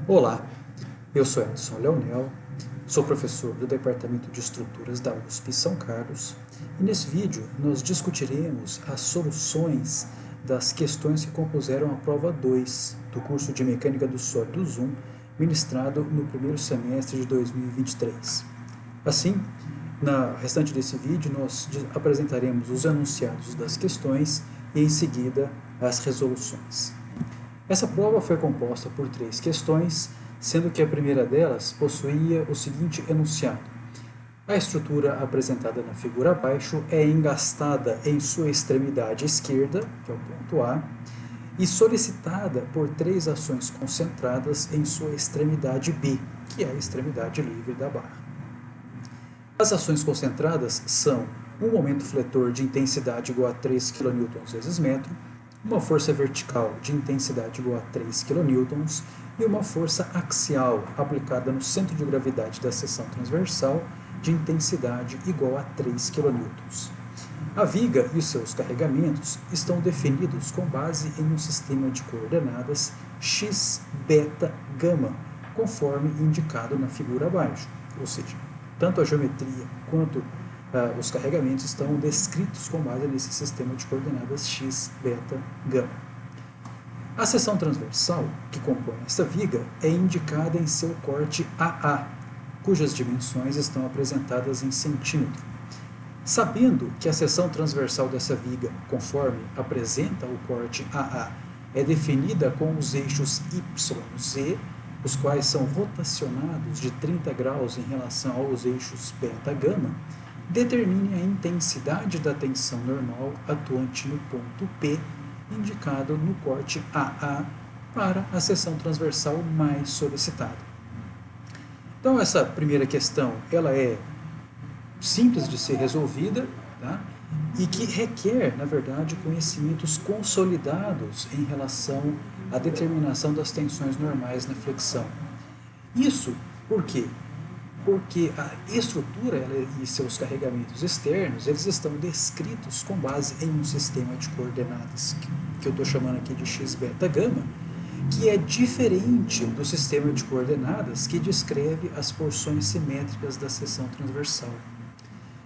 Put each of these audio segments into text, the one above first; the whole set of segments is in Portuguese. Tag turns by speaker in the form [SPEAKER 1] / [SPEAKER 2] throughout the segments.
[SPEAKER 1] Olá, eu sou Edson Leonel, sou professor do Departamento de Estruturas da USP São Carlos e nesse vídeo nós discutiremos as soluções das questões que compuseram a prova 2 do curso de Mecânica dos Sólidos 1, ministrado no primeiro semestre de 2023. Assim, na restante desse vídeo nós apresentaremos os enunciados das questões e em seguida as resoluções. Essa prova foi composta por 3 questões, sendo que a primeira delas possuía o seguinte enunciado: a estrutura apresentada na figura abaixo é engastada em sua extremidade esquerda, que é o ponto A, e solicitada por 3 ações concentradas em sua extremidade B, que é a extremidade livre da barra. As ações concentradas são um momento fletor de intensidade igual a 3 kN vezes metro, uma força vertical de intensidade igual a 3 kN e uma força axial aplicada no centro de gravidade da seção transversal de intensidade igual a 3 kN. A viga e os seus carregamentos estão definidos com base em um sistema de coordenadas x, beta, gama, conforme indicado na figura abaixo, ou seja, tanto a geometria quanto os carregamentos estão descritos com base nesse sistema de coordenadas x, beta, gama. A seção transversal, que compõe esta viga, é indicada em seu corte AA, cujas dimensões estão apresentadas em centímetro. Sabendo que a seção transversal dessa viga, conforme apresenta o corte AA, é definida com os eixos Y, Z, os quais são rotacionados de 30 graus em relação aos eixos beta, gama, determine a intensidade da tensão normal atuante no ponto P, indicado no corte AA, para a seção transversal mais solicitada. Então, essa primeira questão ela é simples de ser resolvida, tá? E que requer, na verdade, conhecimentos consolidados em relação à determinação das tensões normais na flexão. Isso por quê? Porque a estrutura e seus carregamentos externos, eles estão descritos com base em um sistema de coordenadas, que eu estou chamando aqui de x, beta, gama, que é diferente do sistema de coordenadas que descreve as porções simétricas da seção transversal.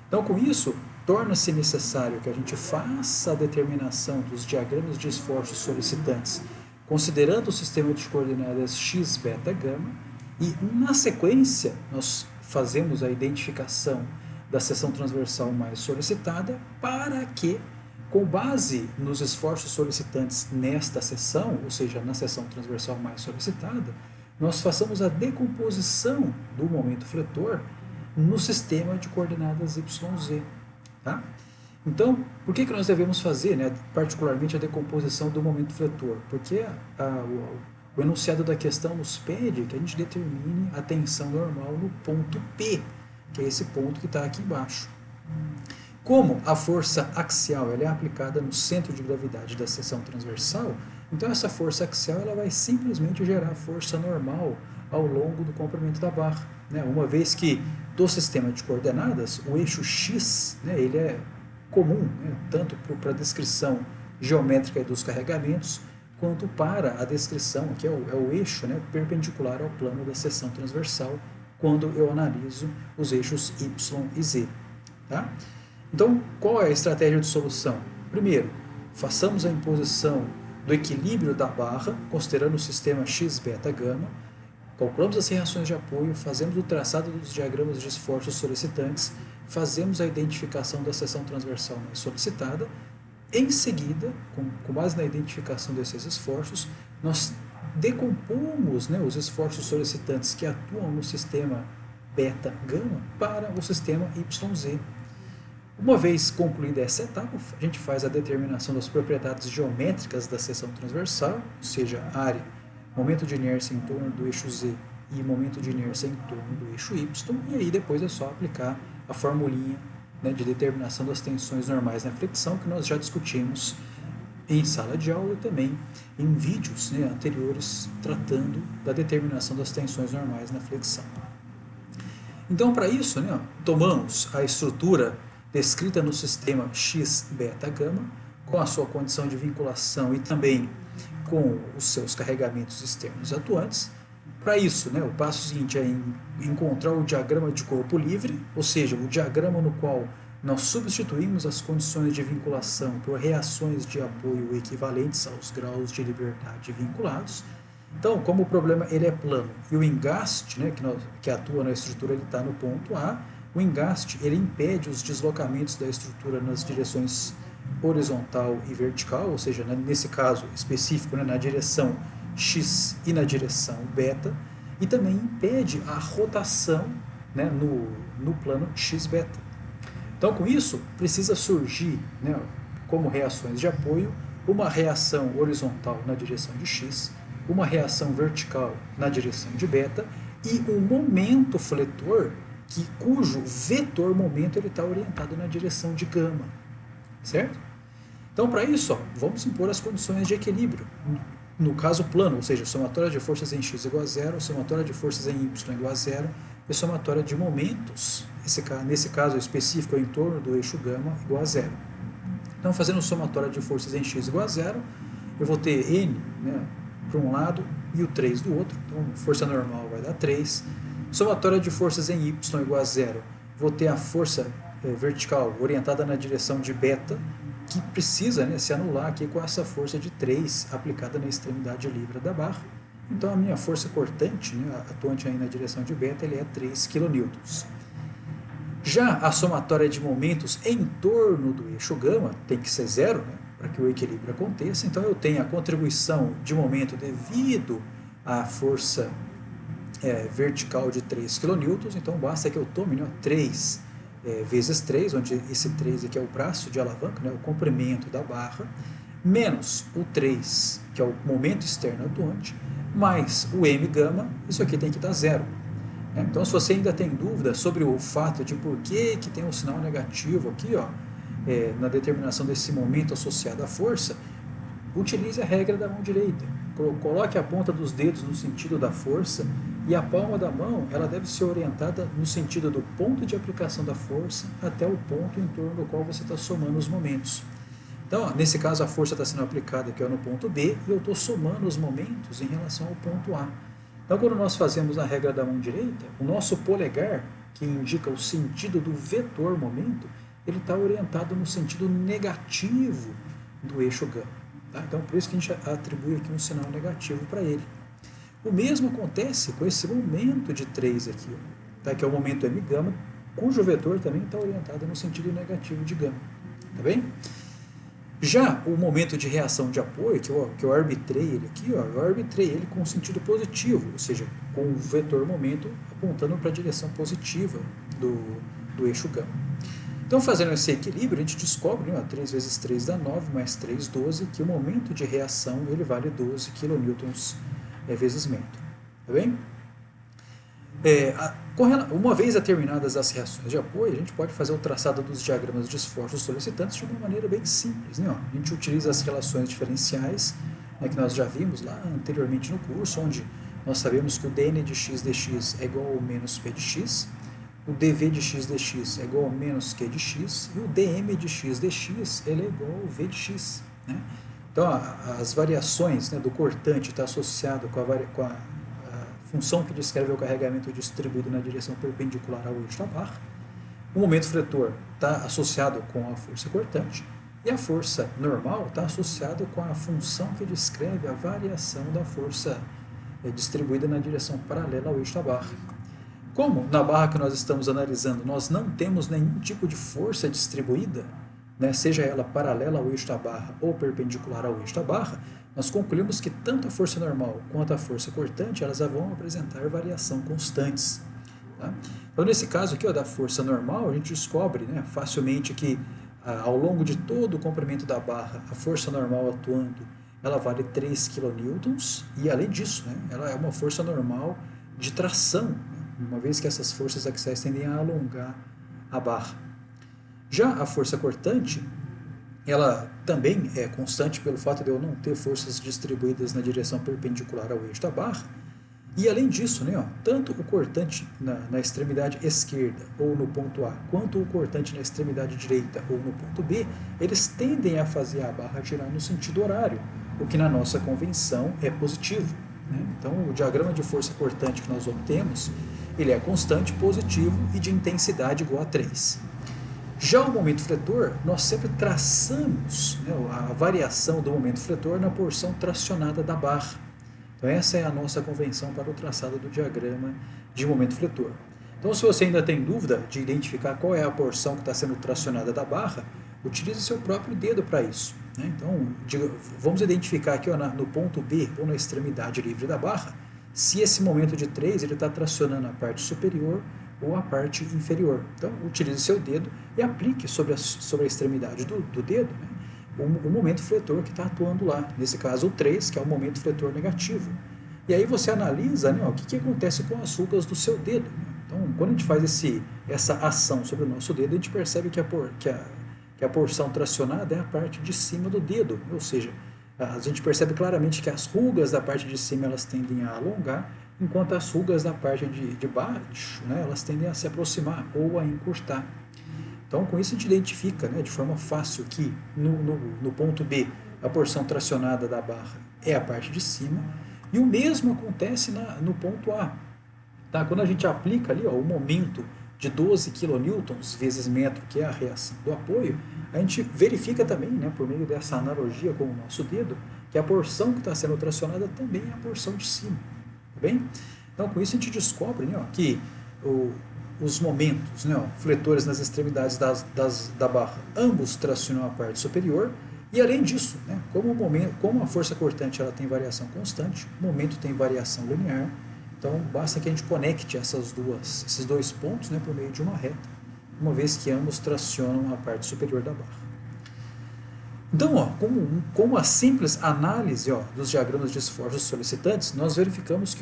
[SPEAKER 1] Então, com isso, torna-se necessário que a gente faça a determinação dos diagramas de esforços solicitantes, considerando o sistema de coordenadas x, beta, gama, e, na sequência, nós fazemos a identificação da seção transversal mais solicitada para que, com base nos esforços solicitantes nesta seção, ou seja, na seção transversal mais solicitada, nós façamos a decomposição do momento fletor no sistema de coordenadas YZ. Tá? Então, por que nós devemos fazer, né, particularmente, a decomposição do momento fletor? Porque o enunciado da questão nos pede que a gente determine a tensão normal no ponto P, que é esse ponto que está aqui embaixo. Como a força axial ela é aplicada no centro de gravidade da seção transversal, então essa força axial ela vai simplesmente gerar força normal ao longo do comprimento da barra, né? Uma vez que do sistema de coordenadas, o eixo X, né, ele é comum, né, tanto para a descrição geométrica dos carregamentos, quanto para a descrição, que é o eixo, né, perpendicular ao plano da seção transversal, quando eu analiso os eixos Y e Z. Tá? Então, qual é a estratégia de solução? Primeiro, façamos a imposição do equilíbrio da barra, considerando o sistema x, beta, gama, calculamos as reações de apoio, fazemos o traçado dos diagramas de esforços solicitantes, fazemos a identificação da seção transversal mais solicitada. Em seguida, com base na identificação desses esforços, nós decompomos, né, os esforços solicitantes que atuam no sistema beta-gama para o sistema YZ. Uma vez concluída essa etapa, a gente faz a determinação das propriedades geométricas da seção transversal, ou seja, área, momento de inércia em torno do eixo Z e momento de inércia em torno do eixo Y, e aí depois é só aplicar a formulinha, né, de determinação das tensões normais na flexão, que nós já discutimos em sala de aula e também em vídeos, né, anteriores tratando da determinação das tensões normais na flexão. Então, para isso, né, tomamos a estrutura descrita no sistema x, beta, gama, com a sua condição de vinculação e também com os seus carregamentos externos atuantes, para isso, né, o passo seguinte é encontrar o diagrama de corpo livre, ou seja, o diagrama no qual nós substituímos as condições de vinculação por reações de apoio equivalentes aos graus de liberdade vinculados. Então, como o problema ele é plano e o engaste, né, que atua na estrutura, ele está no ponto A, o engaste ele impede os deslocamentos da estrutura nas direções horizontal e vertical, ou seja, nesse caso específico, né, na direção x e na direção beta, e também impede a rotação, né, no plano x-beta. Então, com isso, precisa surgir, né, como reações de apoio, uma reação horizontal na direção de x, uma reação vertical na direção de beta e um momento fletor cujo vetor momento está orientado na direção de gama, certo? Então, para isso, ó, vamos impor as condições de equilíbrio. No caso plano, ou seja, somatória de forças em x igual a zero, somatória de forças em y igual a zero e somatória de momentos, nesse caso específico, em torno do eixo gama igual a zero. Então, fazendo somatória de forças em x igual a zero, eu vou ter n, né, para um lado e o 3 do outro. Então, força normal vai dar 3. Somatória de forças em y igual a zero, vou ter a força vertical orientada na direção de beta, que precisa, né, se anular aqui com essa força de 3 aplicada na extremidade livre da barra. Então, a minha força cortante, né, atuante aí na direção de beta, ele é 3 kN. Já a somatória de momentos em torno do eixo gama tem que ser zero, né, para que o equilíbrio aconteça. Então, eu tenho a contribuição de momento devido à força vertical de 3 kN. Então, basta que eu tome, né, 3 vezes 3, onde esse 3 aqui é o braço de alavanca, né, o comprimento da barra, menos o 3, que é o momento externo atuante, mais o m gama, isso aqui tem que dar zero. Então, se você ainda tem dúvida sobre o fato de por que tem um sinal negativo aqui, ó, na determinação desse momento associado à força, utilize a regra da mão direita. Coloque a ponta dos dedos no sentido da força e a palma da mão ela deve ser orientada no sentido do ponto de aplicação da força até o ponto em torno do qual você está somando os momentos. Então, ó, nesse caso, a força está sendo aplicada aqui, ó, no ponto B e eu estou somando os momentos em relação ao ponto A. Então, quando nós fazemos a regra da mão direita, o nosso polegar, que indica o sentido do vetor momento, ele está orientado no sentido negativo do eixo gama. Tá? Então, por isso que a gente atribui aqui um sinal negativo para ele. O mesmo acontece com esse momento de 3 aqui, ó, tá? Que é o momento m gama, cujo vetor também está orientado no sentido negativo de gama. Tá bem? Já o momento de reação de apoio, que eu arbitrei ele aqui, ó, eu arbitrei ele com sentido positivo, ou seja, com o vetor momento apontando para a direção positiva do eixo gama. Então, fazendo esse equilíbrio, a gente descobre, né, 3 vezes 3 dá 9, mais 3, 12, que o momento de reação ele vale 12 kN vezes metro. Tá bem? Uma vez determinadas as reações de apoio, a gente pode fazer o traçado dos diagramas de esforços solicitantes de uma maneira bem simples. Né? A gente utiliza as relações diferenciais, né, que nós já vimos lá anteriormente no curso, onde nós sabemos que o dn de x dx é igual ao menos p de x, o dv de x dx é igual ao menos q de x, e o dm de x dx ele é igual ao v de x. Né? Então, as variações, né, do cortante está associado com a função que descreve o carregamento distribuído na direção perpendicular ao eixo da barra. O momento fletor está associado com a força cortante e a força normal está associada com a função que descreve a variação da força distribuída na direção paralela ao eixo da barra. Como na barra que nós estamos analisando nós não temos nenhum tipo de força distribuída, né, seja ela paralela ao eixo da barra ou perpendicular ao eixo da barra, nós concluímos que tanto a força normal quanto a força cortante elas vão apresentar variação constantes. Tá? Então, nesse caso aqui, ó, da força normal, a gente descobre, né, facilmente que ao longo de todo o comprimento da barra, a força normal atuando, ela vale 3 kN e, além disso, né, ela é uma força normal de tração, né, uma vez que essas forças axiais tendem a alongar a barra. Já a força cortante, ela também é constante pelo fato de eu não ter forças distribuídas na direção perpendicular ao eixo da barra. E além disso, né, ó, tanto o cortante na extremidade esquerda ou no ponto A, quanto o cortante na extremidade direita ou no ponto B, eles tendem a fazer a barra girar no sentido horário, o que na nossa convenção é positivo. né? Então, o diagrama de força cortante que nós obtemos, ele é constante, positivo e de intensidade igual a 3. Já o momento fletor, nós sempre traçamos, né, a variação do momento fletor na porção tracionada da barra. Então essa é a nossa convenção para o traçado do diagrama de momento fletor. Então, se você ainda tem dúvida de identificar qual é a porção que está sendo tracionada da barra, utilize seu próprio dedo para isso, né? Então, vamos identificar aqui, ó, no ponto B, ou na extremidade livre da barra, se esse momento de 3 ele está tracionando a parte superior ou a parte inferior. Então, utilize seu dedo e aplique sobre a extremidade do dedo, né, o momento fletor que está atuando lá. Nesse caso, o 3, que é o momento fletor negativo. E aí você analisa, né, ó, o que acontece com as rugas do seu dedo, né? Então, quando a gente faz essa ação sobre o nosso dedo, a gente percebe que a porção tracionada é a parte de cima do dedo, ou seja, a gente percebe claramente que as rugas da parte de cima elas tendem a alongar, enquanto as rugas da parte de baixo, né, elas tendem a se aproximar ou a encurtar. Então, com isso a gente identifica, né, de forma fácil que no ponto B a porção tracionada da barra é a parte de cima, e o mesmo acontece no ponto A. Tá? Quando a gente aplica ali, ó, o momento de 12 kN vezes metro, que é a reação do apoio, a gente verifica também, né, por meio dessa analogia com o nosso dedo, que a porção que está sendo tracionada também é a porção de cima. Tá bem? Então, com isso a gente descobre, né, ó, que os momentos, né, ó, fletores nas extremidades da barra, ambos tracionam a parte superior, e além disso, né, como a força cortante ela tem variação constante, o momento tem variação linear. Então, basta que a gente conecte esses dois pontos, né, por meio de uma reta, uma vez que ambos tracionam a parte superior da barra. Então, ó, como a simples análise, ó, dos diagramas de esforços solicitantes, nós verificamos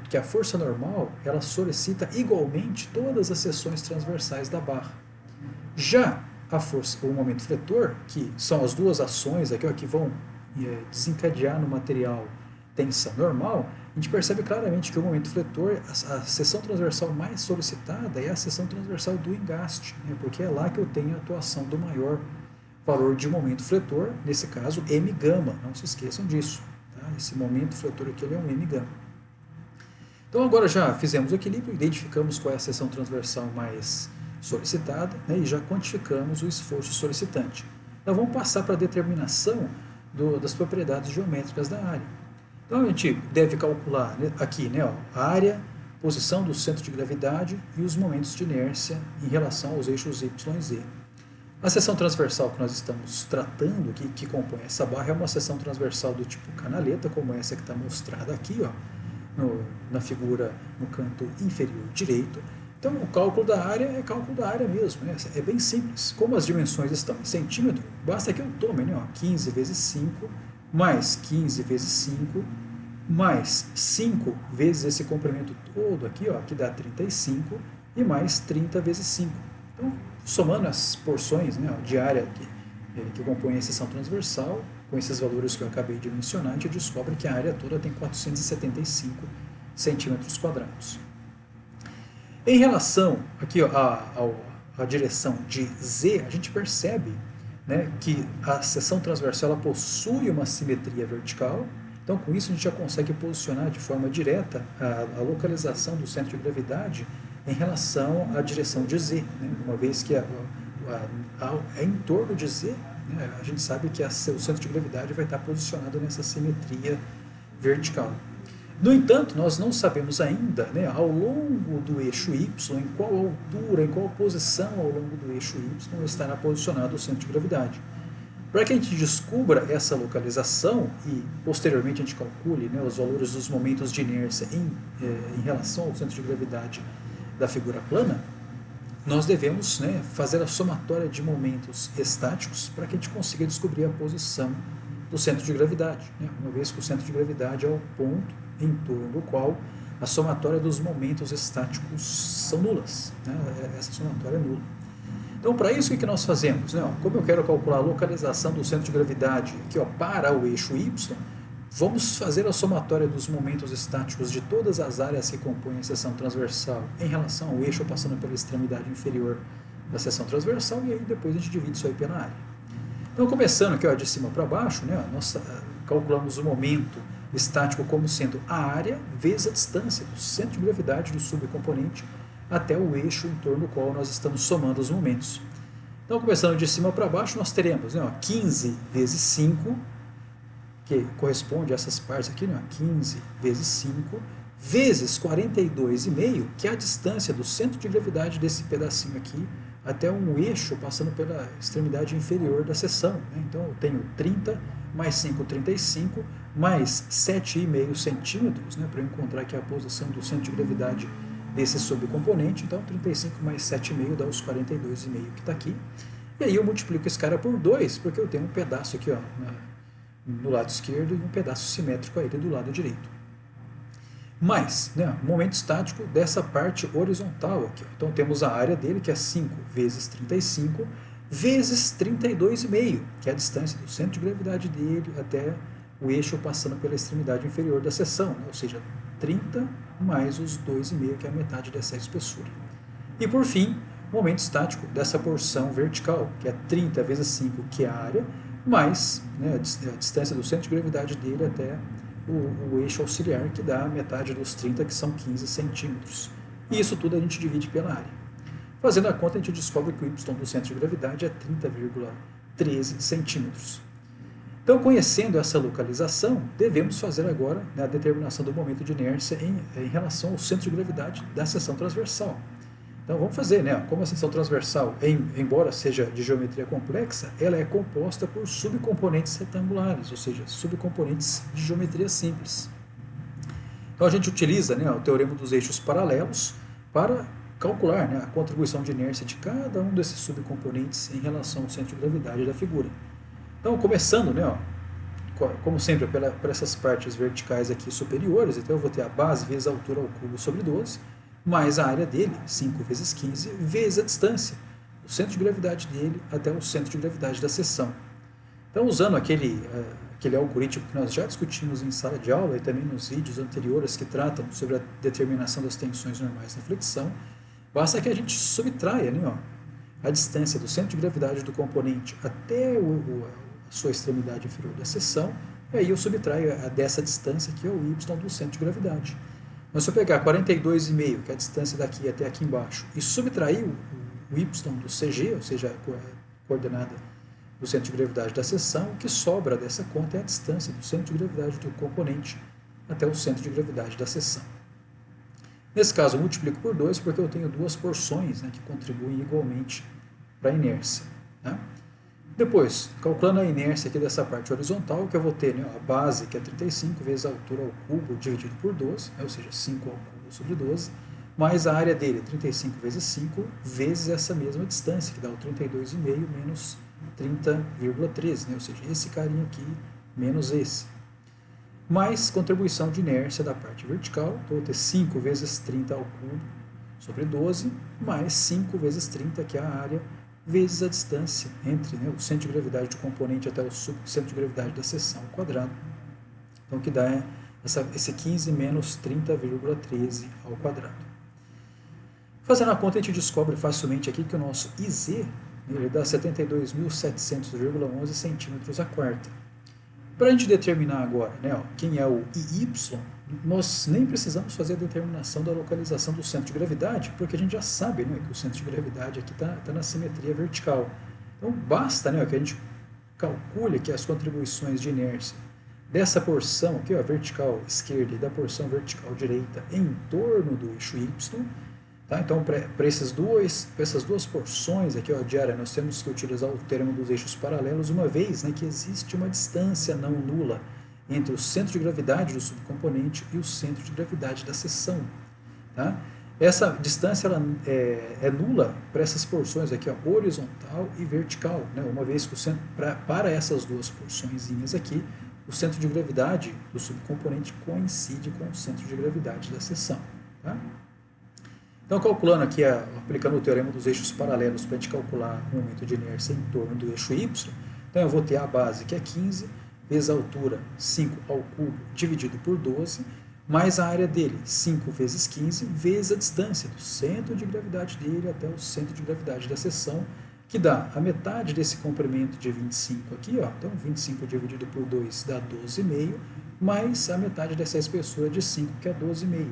[SPEAKER 1] que a força normal ela solicita igualmente todas as seções transversais da barra. Já o momento fletor, que são as duas ações aqui, ó, que vão desencadear no material tensão normal, a gente percebe claramente que o momento fletor, a seção transversal mais solicitada é a seção transversal do engaste, né, porque é lá que eu tenho a atuação do maior valor de momento fletor, nesse caso M gama, não se esqueçam disso. Tá? Esse momento fletor aqui ele é um M gama. Então agora já fizemos o equilíbrio, identificamos qual é a seção transversal mais solicitada, né, e já quantificamos o esforço solicitante. Então vamos passar para a determinação das propriedades geométricas da área. Então a gente deve calcular, né, aqui, né, ó, a área, posição do centro de gravidade e os momentos de inércia em relação aos eixos Y e Z. A seção transversal que nós estamos tratando aqui, que compõe essa barra, é uma seção transversal do tipo canaleta, como essa que está mostrada aqui, ó, na figura no canto inferior direito. Então o cálculo da área é cálculo da área mesmo, né? É bem simples. Como as dimensões estão em centímetro, basta que eu tome, né, ó, 15 vezes 5, mais 15 vezes 5, mais 5 vezes esse comprimento todo aqui, ó, que dá 35, e mais 30 vezes 5. Então, somando as porções, né, de área que compõem a seção transversal, com esses valores que eu acabei de mencionar, a gente descobre que a área toda tem 475 centímetros quadrados. Em relação aqui, ó, à direção de Z, a gente percebe, né, que a seção transversal ela possui uma simetria vertical. Então, com isso, a gente já consegue posicionar de forma direta a localização do centro de gravidade em relação à direção de Z, né, uma vez que é em torno de Z, né, a gente sabe que o centro de gravidade vai estar posicionado nessa simetria vertical. No entanto, nós não sabemos ainda, né, ao longo do eixo Y, em qual altura, em qual posição ao longo do eixo Y estará posicionado o centro de gravidade. Para que a gente descubra essa localização e posteriormente a gente calcule, né, os valores dos momentos de inércia em relação ao centro de gravidade da figura plana, nós devemos, né, fazer a somatória de momentos estáticos para que a gente consiga descobrir a posição do centro de gravidade, né, uma vez que o centro de gravidade é o ponto em torno do qual a somatória dos momentos estáticos são nulas, né? Essa somatória é nula. Então, para isso, o que nós fazemos? Né? Como eu quero calcular a localização do centro de gravidade aqui, ó, para o eixo Y, vamos fazer a somatória dos momentos estáticos de todas as áreas que compõem a seção transversal em relação ao eixo passando pela extremidade inferior da seção transversal, e aí depois a gente divide isso aí pela área. Então, começando aqui, ó, de cima para baixo, né, nós calculamos o momento estático como sendo a área vezes a distância do centro de gravidade do subcomponente até o eixo em torno do qual nós estamos somando os momentos. Então, começando de cima para baixo, nós teremos 15 vezes 5, que corresponde a essas partes aqui, 15 vezes 5, vezes 42,5, que é a distância do centro de gravidade desse pedacinho aqui até um eixo passando pela extremidade inferior da seção. Então, eu tenho 30 mais 5, 35, mais 7,5 centímetros, para eu encontrar aqui a posição do centro de gravidade desse subcomponente. Então, 35 mais 7,5 dá os 42,5 que está aqui. E aí eu multiplico esse cara por 2, porque eu tenho um pedaço aqui no lado esquerdo e um pedaço simétrico a ele do lado direito. Mais, momento estático dessa parte horizontal aqui. Então, temos a área dele, que é 5 vezes 35, vezes 32,5, que é a distância do centro de gravidade dele até o eixo passando pela extremidade inferior da seção, ou seja, 30 mais os 2,5, que é a metade dessa espessura. E, por fim, momento estático dessa porção vertical, que é 30 vezes 5, que é a área, mais a distância do centro de gravidade dele até o eixo auxiliar, que dá a metade dos 30, que são 15 centímetros. E isso tudo a gente divide pela área. Fazendo a conta, a gente descobre que o y do centro de gravidade é 30,13 centímetros. Então, conhecendo essa localização, devemos fazer agora a determinação do momento de inércia em relação ao centro de gravidade da seção transversal. Então, vamos fazer, como a seção transversal, embora seja de geometria complexa, ela é composta por subcomponentes retangulares, ou seja, subcomponentes de geometria simples. Então, a gente utiliza o teorema dos eixos paralelos para calcular a contribuição de inércia de cada um desses subcomponentes em relação ao centro de gravidade da figura. Então, começando, como sempre, por essas partes verticais aqui superiores, então eu vou ter a base vezes a altura ao cubo sobre 12, mais a área dele, 5 vezes 15, vezes a distância, o centro de gravidade dele até o centro de gravidade da seção. Então, usando aquele algoritmo que nós já discutimos em sala de aula e também nos vídeos anteriores que tratam sobre a determinação das tensões normais na flexão, basta que a gente subtraia a distância do centro de gravidade do componente até a sua extremidade inferior da seção, e aí eu subtraio dessa distância que é o y do centro de gravidade. Mas se eu pegar 42,5, que é a distância daqui até aqui embaixo, e subtrair o y do CG, ou seja, a coordenada do centro de gravidade da seção, o que sobra dessa conta é a distância do centro de gravidade do componente até o centro de gravidade da seção. Nesse caso, eu multiplico por 2 porque eu tenho duas porções que contribuem igualmente para a inércia. Depois, calculando a inércia aqui dessa parte horizontal, que eu vou ter a base, que é 35, vezes a altura ao cubo dividido por 12, ou seja, 5 ao cubo sobre 12, mais a área dele, 35 vezes 5, vezes essa mesma distância, que dá o 32,5 menos 30,13, ou seja, esse carinha aqui menos esse. Mais contribuição de inércia da parte vertical, então eu vou ter 5 vezes 30 ao cubo sobre 12, mais 5 vezes 30, que é a área, vezes a distância entre o centro de gravidade do componente até o centro de gravidade da seção ao quadrado. Então, o que dá esse 15 menos 30,13 ao quadrado. Fazendo a conta, a gente descobre facilmente aqui que o nosso IZ ele dá 72.700,11 centímetros a quarta. Para a gente determinar agora quem é o IY, nós nem precisamos fazer a determinação da localização do centro de gravidade, porque a gente já sabe que o centro de gravidade aqui está na simetria vertical. Então, basta que a gente calcule que as contribuições de inércia dessa porção aqui, vertical esquerda, e da porção vertical direita em torno do eixo Y. Então, para essas duas porções aqui de área, nós temos que utilizar o termo dos eixos paralelos, uma vez que existe uma distância não nula entre o centro de gravidade do subcomponente e o centro de gravidade da seção. Essa distância ela é nula para essas porções aqui, horizontal e vertical, uma vez que para essas duas porçõezinhas aqui, o centro de gravidade do subcomponente coincide com o centro de gravidade da seção. Então, calculando aqui, aplicando o teorema dos eixos paralelos para a gente calcular o momento de inércia em torno do eixo Y, então eu vou ter a base, que é 15, vezes a altura, 5 ao cubo, dividido por 12, mais a área dele, 5 vezes 15, vezes a distância do centro de gravidade dele até o centro de gravidade da seção, que dá a metade desse comprimento de 25 aqui, então 25 dividido por 2 dá 12,5, mais a metade dessa espessura de 5, que é 12,5.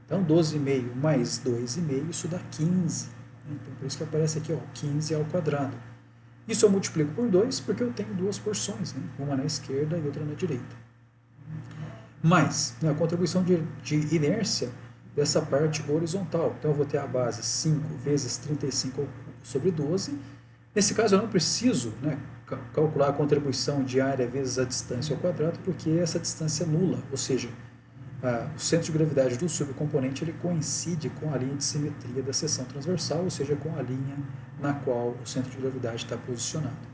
[SPEAKER 1] Então, 12,5 mais 2,5, isso dá 15. Então, por isso que aparece aqui, ó, 15 ao quadrado. Isso eu multiplico por 2 porque eu tenho duas porções, né? Uma na esquerda e outra na direita. Mais, né, a contribuição de inércia dessa parte horizontal. Então, eu vou ter a base 5 vezes 35 sobre 12. Nesse caso, eu não preciso, né, calcular a contribuição de área vezes a distância ao quadrado, porque essa distância é nula, ou seja, o centro de gravidade do subcomponente ele coincide com a linha de simetria da seção transversal, ou seja, com a linha na qual o centro de gravidade está posicionado.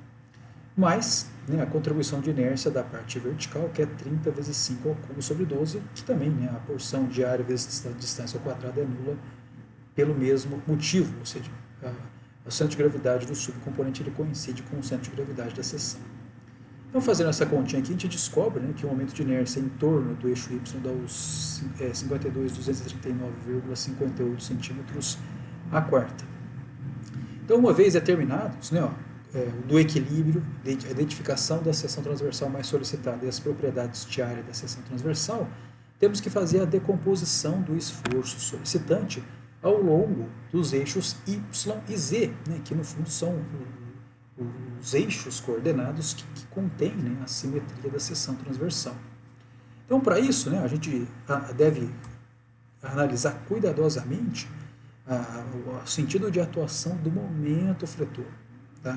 [SPEAKER 1] Mais, né, a contribuição de inércia da parte vertical, que é 30 vezes 5 ao cubo sobre 12, que também, né, a porção de área vezes distância ao quadrado é nula pelo mesmo motivo, ou seja, o centro de gravidade do subcomponente ele coincide com o centro de gravidade da seção. Então, fazendo essa continha aqui, a gente descobre, né, que o momento de inércia em torno do eixo Y dá os 52.239,58 centímetros a quarta. Então, uma vez determinados, né, do equilíbrio, a identificação da seção transversal mais solicitada e as propriedades de área da seção transversal, temos que fazer a decomposição do esforço solicitante ao longo dos eixos Y e Z, né, que no fundo são os eixos coordenados que contêm, né, a simetria da seção transversal. Então, para isso, né, a gente deve analisar cuidadosamente o sentido de atuação do momento fletor, tá?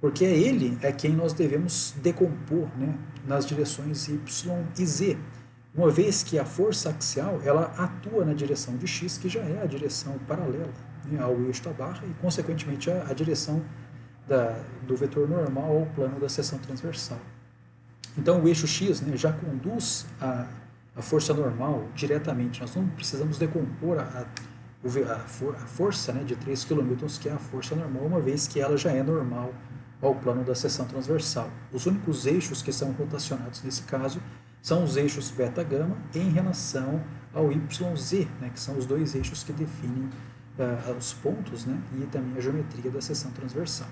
[SPEAKER 1] Porque ele é quem nós devemos decompor, né, nas direções Y e Z, uma vez que a força axial ela atua na direção de X, que já é a direção paralela, né, ao eixo da barra e, consequentemente, a direção do vetor normal ao plano da seção transversal. Então, o eixo X, né, já conduz a força normal diretamente. Nós não precisamos decompor a força, né, de 3 kN, que é a força normal, uma vez que ela já é normal ao plano da seção transversal. Os únicos eixos que são rotacionados nesse caso são os eixos beta-gama em relação ao YZ, né, que são os dois eixos que definem os pontos, né, e também a geometria da seção transversal.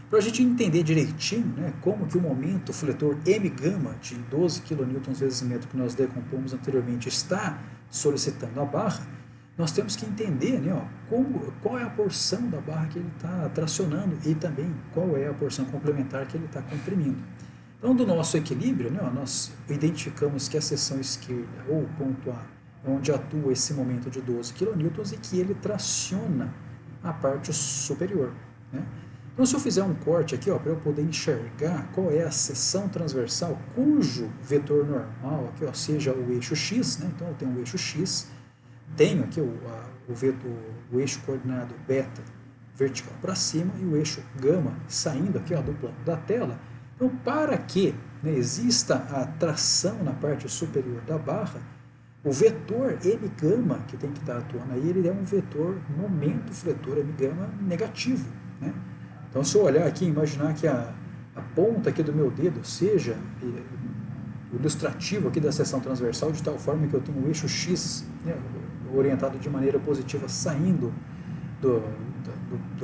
[SPEAKER 1] Para a gente entender direitinho, né, como que o momento fletor M-gama de 12 kN vezes metro que nós decompomos anteriormente está solicitando a barra, nós temos que entender, né, qual é a porção da barra que ele está tracionando e também qual é a porção complementar que ele está comprimindo. Então, do nosso equilíbrio, né, nós identificamos que a seção esquerda, ou o ponto A, é onde atua esse momento de 12 kN e que ele traciona a parte superior, né? Então, se eu fizer um corte aqui, para eu poder enxergar qual é a seção transversal cujo vetor normal aqui, seja o eixo X, né? Então, eu tenho o eixo X, tenho aqui o eixo coordenado beta vertical para cima e o eixo gama saindo aqui, do plano da tela. Então, para que, né, exista a tração na parte superior da barra, o vetor M-gama que tem que estar atuando aí, ele é um vetor momento fletor M-gama negativo, né? Então, se eu olhar aqui e imaginar que a ponta aqui do meu dedo seja o ilustrativo aqui da seção transversal, de tal forma que eu tenho o eixo X, né, orientado de maneira positiva saindo do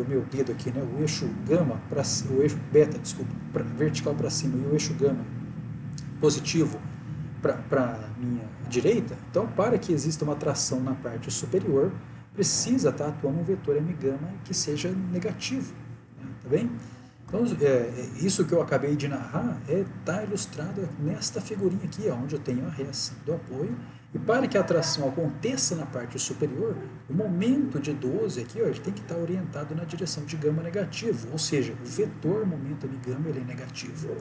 [SPEAKER 1] meu dedo aqui, né, o eixo gama, o eixo beta, desculpa, vertical para cima e o eixo gama positivo para a minha direita. Então, para que exista uma tração na parte superior, precisa estar atuando um vetor M-gama que seja negativo. Tá bem? Então, isso que eu acabei de narrar está ilustrado nesta figurinha aqui, onde eu tenho a reação do apoio. E para que a tração aconteça na parte superior, o momento de 12 aqui, ele tem que estar orientado na direção de gama negativo, ou seja, o vetor momento de gama ele é negativo.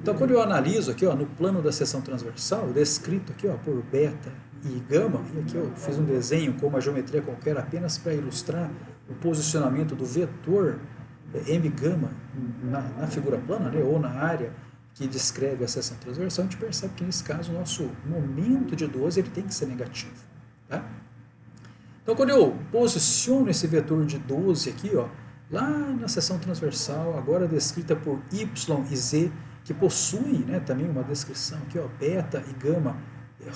[SPEAKER 1] Então, quando eu analiso aqui, no plano da seção transversal, descrito aqui, por beta e gama, e aqui eu fiz um desenho com uma geometria qualquer apenas para ilustrar o posicionamento do vetor M-gama na figura plana, né, ou na área que descreve a seção transversal, a gente percebe que nesse caso o nosso momento de 12 ele tem que ser negativo. Tá? Então, quando eu posiciono esse vetor de 12 aqui, lá na seção transversal, agora descrita por Y e Z, que possuem, né, também uma descrição aqui, beta e gama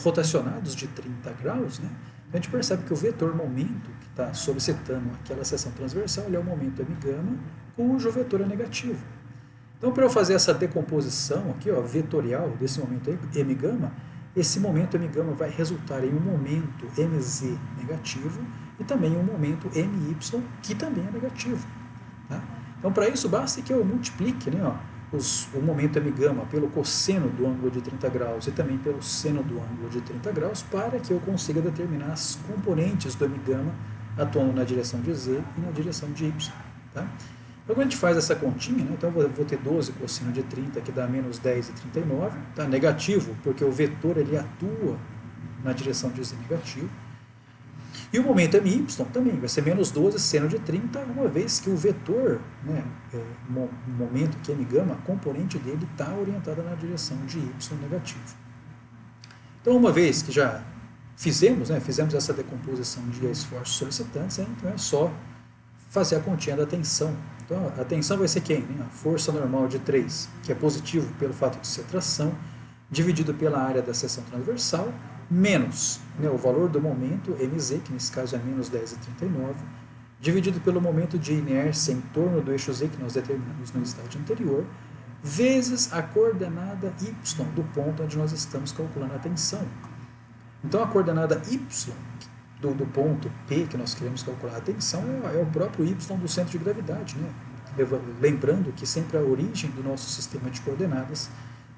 [SPEAKER 1] rotacionados de 30 graus, né, a gente percebe que o vetor momento que está solicitando aquela seção transversal ele é o momento M-gama, cujo vetor é negativo. Então, para eu fazer essa decomposição aqui, ó, vetorial desse momento m gama, esse momento m gama vai resultar em um momento mz negativo e também um momento my, que também é negativo. Tá? Então, para isso, basta que eu multiplique, né, ó, o momento m gama pelo cosseno do ângulo de 30 graus e também pelo seno do ângulo de 30 graus para que eu consiga determinar as componentes do m gama atuando na direção de z e na direção de y. Tá? Então, quando a gente faz essa continha, né, então eu vou ter 12 cosseno de 30, que dá menos 10 e 39, tá? Negativo, porque o vetor ele atua na direção de z negativo. E o momento my também vai ser menos 12 seno de 30, uma vez que o vetor, né, momento que é m gama, a componente dele está orientada na direção de y negativo. Então, uma vez que já fizemos essa decomposição de esforços solicitantes, então é só fazer a continha da tensão. Então, a tensão vai ser quem? A força normal de 3, que é positivo pelo fato de ser tração, dividido pela área da seção transversal, menos, né, o valor do momento, mz, que nesse caso é menos 10,39, dividido pelo momento de inércia em torno do eixo z, que nós determinamos no estágio anterior, vezes a coordenada y do ponto onde nós estamos calculando a tensão. Então, a coordenada y do ponto P, que nós queremos calcular a tensão, é o próprio y do centro de gravidade. Né? Lembrando que sempre a origem do nosso sistema de coordenadas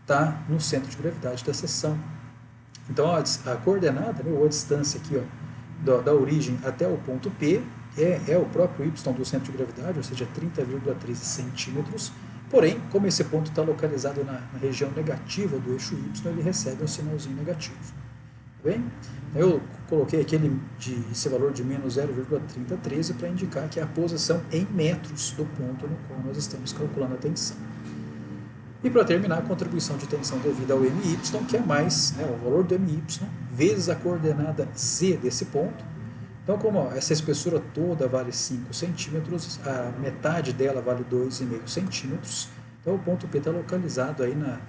[SPEAKER 1] está no centro de gravidade da seção. Então, a coordenada, né, ou a distância aqui, ó, da origem até o ponto P, é o próprio y do centro de gravidade, ou seja, 30,13 centímetros. Porém, como esse ponto está localizado na região negativa do eixo y, ele recebe um sinalzinho negativo. Tá bem? Eu coloquei aqui esse valor de menos 0,3013 para indicar que é a posição em metros do ponto no qual nós estamos calculando a tensão. E para terminar, a contribuição de tensão devida ao MY, que é mais, né, o valor do MY, vezes a coordenada Z desse ponto. Então, como essa espessura toda vale 5 centímetros, a metade dela vale 2,5 centímetros. Então, o ponto P está localizado aí na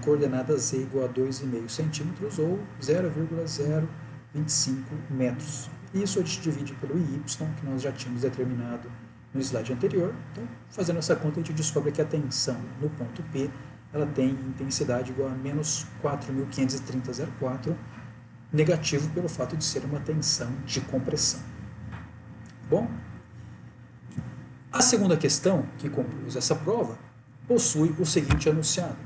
[SPEAKER 1] coordenada Z igual a 2,5 centímetros ou 0,025 metros. E isso a gente divide pelo Y, que nós já tínhamos determinado no slide anterior. Então, fazendo essa conta, a gente descobre que a tensão no ponto P ela tem intensidade igual a menos 4.530,04, negativo pelo fato de ser uma tensão de compressão. Bom, a segunda questão que compôs essa prova possui o seguinte enunciado.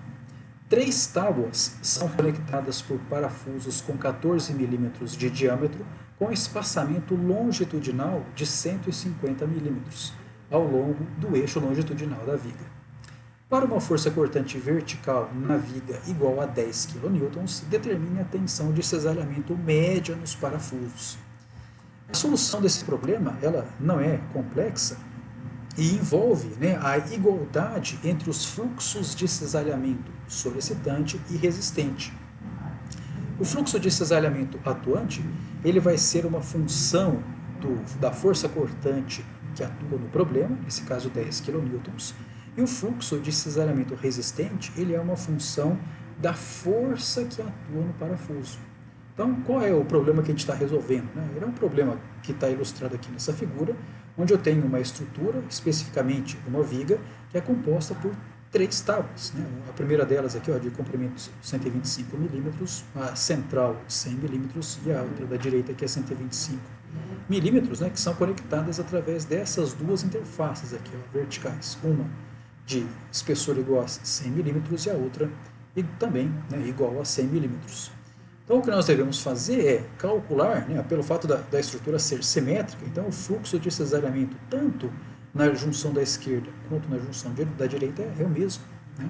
[SPEAKER 1] 3 tábuas são conectadas por parafusos com 14 milímetros de diâmetro com espaçamento longitudinal de 150 milímetros ao longo do eixo longitudinal da viga. Para uma força cortante vertical na viga igual a 10 kN, determine a tensão de cisalhamento média nos parafusos. A solução desse problema ela não é complexa e envolve, né, a igualdade entre os fluxos de cisalhamento solicitante e resistente. O fluxo de cisalhamento atuante ele vai ser uma função da força cortante que atua no problema, nesse caso 10 kN, e o fluxo de cisalhamento resistente ele é uma função da força que atua no parafuso. Então, qual é o problema que a gente está resolvendo? Ele é um problema que está ilustrado aqui nessa figura, onde eu tenho uma estrutura, especificamente uma viga, que é composta por 3 tábuas. Né? A primeira delas aqui, ó, de comprimento 125 milímetros, a central de 100 milímetros e a outra da direita que é 125 milímetros, né, que são conectadas através dessas duas interfaces aqui, ó, verticais. Uma de espessura igual a 100 milímetros e a outra e também, né, igual a 100 milímetros. Então, o que nós devemos fazer é calcular, né, pelo fato da estrutura ser simétrica, então o fluxo de cisalhamento tanto na junção da esquerda quanto na junção da direita é o mesmo. Né?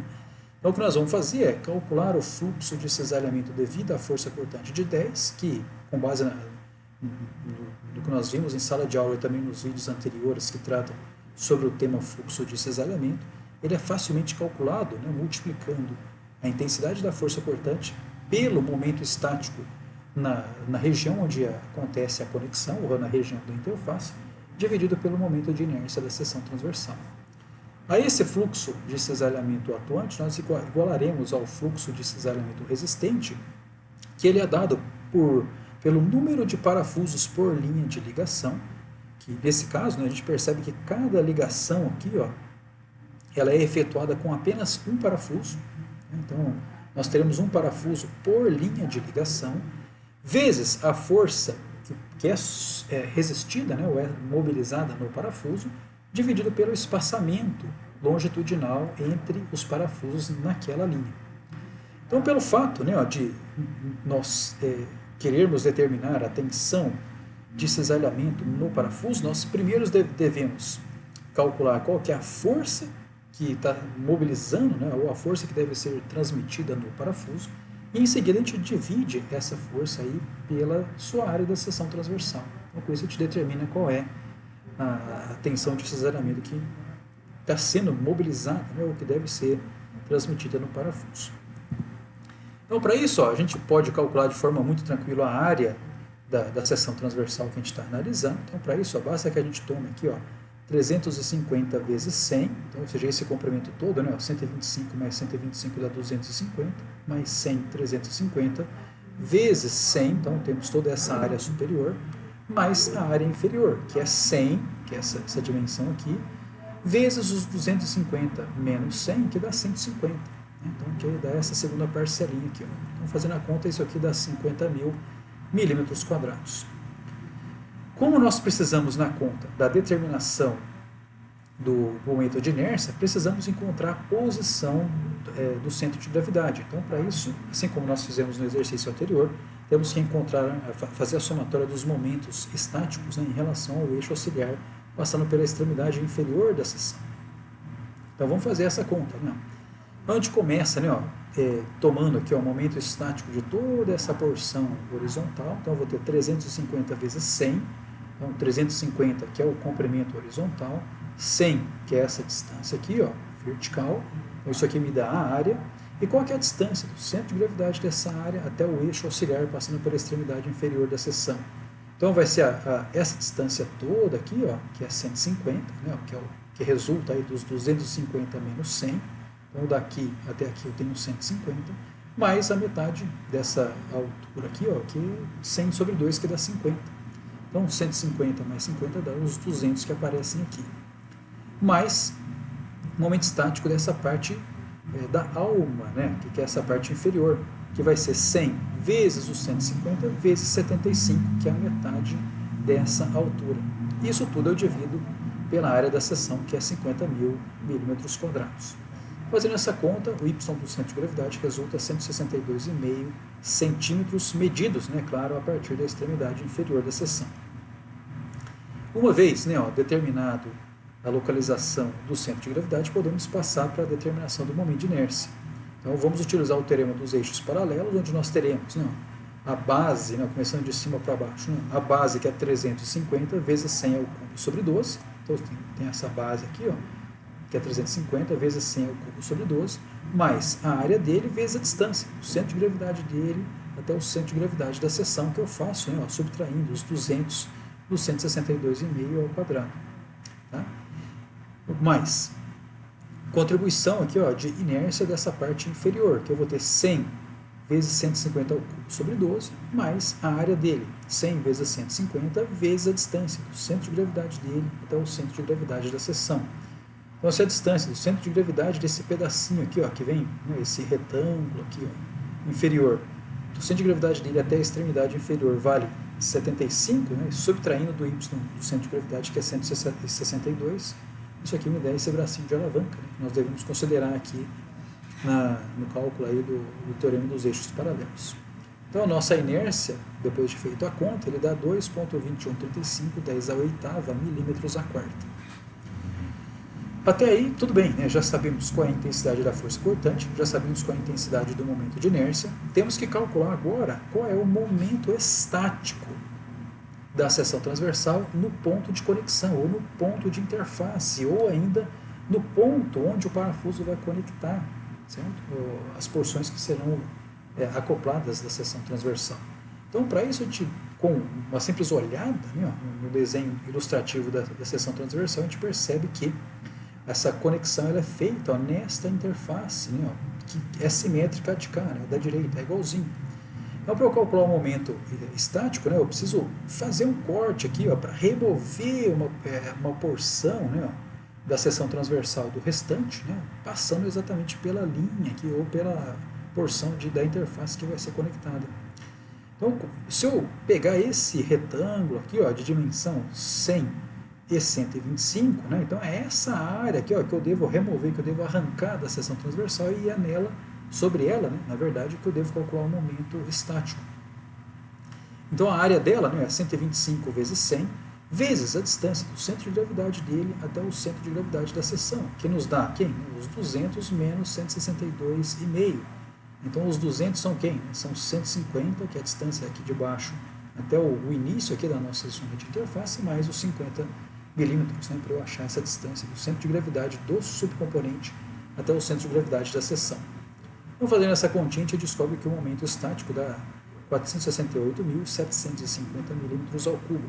[SPEAKER 1] Então, o que nós vamos fazer é calcular o fluxo de cisalhamento devido à força cortante de 10, que, com base no que nós vimos em sala de aula e também nos vídeos anteriores que tratam sobre o tema fluxo de cisalhamento, ele é facilmente calculado, né, multiplicando a intensidade da força cortante pelo momento estático na região onde acontece a conexão, ou na região da interface, dividido pelo momento de inércia da seção transversal. A esse fluxo de cisalhamento atuante, nós igualaremos ao fluxo de cisalhamento resistente, que ele é dado pelo número de parafusos por linha de ligação, que nesse caso, né, a gente percebe que cada ligação aqui, ó, ela é efetuada com apenas um parafuso. Então, nós teremos um parafuso por linha de ligação, vezes a força que é resistida, né, ou é mobilizada no parafuso, dividido pelo espaçamento longitudinal entre os parafusos naquela linha. Então, pelo fato, né, de nós querermos determinar a tensão de cisalhamento no parafuso, nós primeiro devemos calcular qual que é a força que está mobilizando, né, ou a força que deve ser transmitida no parafuso, e em seguida a gente divide essa força aí pela sua área da seção transversal. Então, com isso a gente determina qual é a tensão de cisalhamento que está sendo mobilizada, né, ou que deve ser transmitida no parafuso. Então, para isso, a gente pode calcular de forma muito tranquila a área da seção transversal que a gente está analisando. Então, para isso, basta que a gente tome aqui 350 vezes 100, então, ou seja, esse comprimento todo, né, 125 mais 125 dá 250, mais 100, 350, vezes 100, então temos toda essa área superior, mais a área inferior, que é 100, que é essa dimensão aqui, vezes os 250 menos 100, que dá 150. Então, que dá essa segunda parcelinha aqui. Então, fazendo a conta, isso aqui dá 50.000 milímetros quadrados. Como nós precisamos, na conta da determinação do momento de inércia, precisamos encontrar a posição do centro de gravidade. Então, para isso, assim como nós fizemos no exercício anterior, temos que fazer a somatória dos momentos estáticos, né, em relação ao eixo auxiliar, passando pela extremidade inferior da seção. Então, vamos fazer essa conta, né? Então, a gente começa, né, tomando aqui o momento estático de toda essa porção horizontal. Então, eu vou ter 350 vezes 100. Então, 350, que é o comprimento horizontal. 100, que é essa distância aqui, vertical. Então, isso aqui me dá a área. E qual que é a distância do centro de gravidade dessa área até o eixo auxiliar, passando pela extremidade inferior da seção? Então, vai ser essa distância toda aqui, que é 150, né, que resulta aí dos 250 menos 100. Então, daqui até aqui eu tenho 150, mais a metade dessa altura aqui, que é 100 sobre 2, que dá 50. Então, 150 mais 50 dá os 200 que aparecem aqui. Mais o momento estático dessa parte da alma, né, que é essa parte inferior, que vai ser 100 vezes os 150 vezes 75, que é a metade dessa altura. Isso tudo eu divido pela área da seção, que é 50.000 milímetros quadrados. Fazendo essa conta, o y do centro de gravidade resulta 162,5 centímetros medidos, né, claro, a partir da extremidade inferior da seção. Uma vez, né, determinado a localização do centro de gravidade, podemos passar para a determinação do momento de inércia. Então, vamos utilizar o teorema dos eixos paralelos, onde nós teremos, né, a base, né, começando de cima para baixo, né, a base que é 350 vezes 100 ao cubo sobre 12. Então, tem essa base aqui, que é 350 vezes 100 ao cubo sobre 12, mais a área dele vezes a distância, o centro de gravidade dele até o centro de gravidade da seção, que eu faço, né, subtraindo os 200 do 162,5 ao quadrado. Tá? Mais contribuição aqui, de inércia dessa parte inferior, que eu vou ter 100 vezes 150 ao cubo sobre 12, mais a área dele, 100 vezes 150 vezes a distância do centro de gravidade dele até o centro de gravidade da seção. Então, se a distância do centro de gravidade desse pedacinho aqui, que vem, né, esse retângulo aqui, inferior, do centro de gravidade dele até a extremidade inferior vale 75, né, subtraindo do y do centro de gravidade, que é 162, isso aqui me dá esse bracinho de alavanca, né, que nós devemos considerar aqui no cálculo aí do teorema dos eixos paralelos. Então, a nossa inércia, depois de feito a conta, ele dá 2,2135, 10 a oitava, milímetros a quarta. Até aí, tudo bem, né? Já sabemos qual é a intensidade da força cortante, já sabemos qual é a intensidade do momento de inércia. Temos que calcular agora qual é o momento estático da seção transversal no ponto de conexão, ou no ponto de interface, ou ainda no ponto onde o parafuso vai conectar, certo? As porções que serão acopladas da seção transversal. Então, para isso, a gente, com uma simples olhada, né, no desenho ilustrativo da seção transversal, a gente percebe que essa conexão ela é feita nesta interface, né, que é simétrica de cá, né, da direita, é igualzinho. Então, para eu calcular o momento estático, né, eu preciso fazer um corte aqui para remover uma porção, né, da seção transversal do restante, né, passando exatamente pela linha aqui, ou pela porção da interface que vai ser conectada. Então, se eu pegar esse retângulo aqui, ó, de dimensão 100 e 125, né, então é essa área aqui, ó, que eu devo remover, que eu devo arrancar da seção transversal, e é nela, sobre ela, né, na verdade, que eu devo calcular o momento estático. Então a área dela, né, é 125 vezes 100, vezes a distância do centro de gravidade dele até o centro de gravidade da seção, que nos dá quem? Os 200 menos 162,5. Então os 200 são quem? São 150, que é a distância aqui de baixo até o início aqui da nossa zona de interface, mais os 50 milímetros, né, para eu achar essa distância do centro de gravidade do subcomponente até o centro de gravidade da seção. Então, fazendo essa continha, a gente descobre que o momento estático dá 468.750 milímetros ao cubo.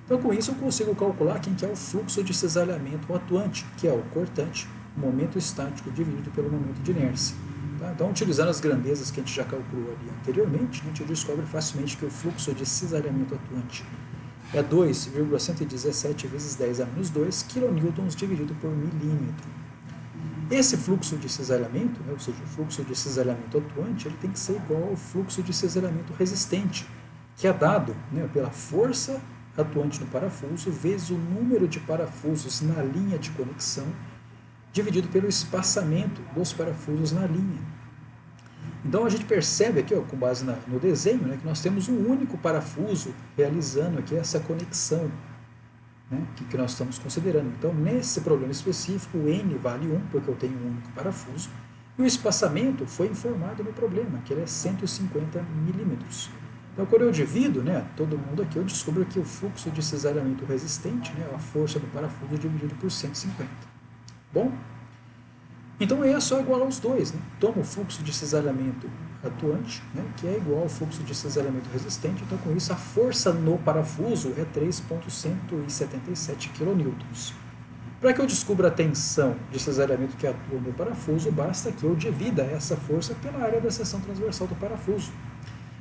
[SPEAKER 1] Então, com isso, eu consigo calcular quem que é o fluxo de cisalhamento atuante, que é o cortante, o momento estático dividido pelo momento de inércia. Tá? Então, utilizando as grandezas que a gente já calculou ali anteriormente, a gente descobre facilmente que o fluxo de cisalhamento atuante é 2,117 vezes 10 a menos 2 kN dividido por milímetro. Esse fluxo de cisalhamento, né, ou seja, o fluxo de cisalhamento atuante, ele tem que ser igual ao fluxo de cisalhamento resistente, que é dado, né, pela força atuante no parafuso vezes o número de parafusos na linha de conexão, dividido pelo espaçamento dos parafusos na linha. Então a gente percebe aqui, ó, com base no desenho, né, que nós temos um único parafuso realizando aqui essa conexão, né, que nós estamos considerando. Então, nesse problema específico, o N vale 1, porque eu tenho um único parafuso, e o espaçamento foi informado no problema, que ele é 150 milímetros. Então, quando eu divido, né, todo mundo aqui, eu descubro que o fluxo de cisalhamento resistente, né, a força do parafuso dividido por 150. Bom, então é só igual aos dois, né? Toma o fluxo de cisalhamento atuante, né, que é igual ao fluxo de cisalhamento resistente. Então, com isso, a força no parafuso é 3,177 kN. Para que eu descubra a tensão de cisalhamento que atua no parafuso, basta que eu divida essa força pela área da seção transversal do parafuso.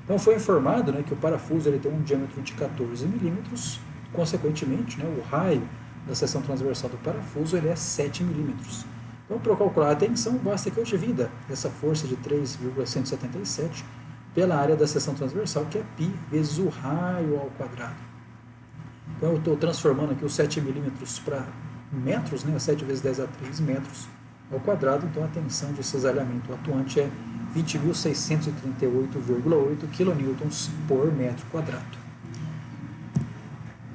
[SPEAKER 1] Então, foi informado, né, que o parafuso ele tem um diâmetro de 14 milímetros, consequentemente, né, o raio da seção transversal do parafuso ele é 7 milímetros. Então, para eu calcular a tensão, basta que eu divida essa força de 3,177 pela área da seção transversal, que é π vezes o raio ao quadrado. Então, eu estou transformando aqui os 7 milímetros para metros, né? 7 vezes 10 a 3 metros ao quadrado. Então, a tensão de cisalhamento atuante é 20.638,8 kN por metro quadrado.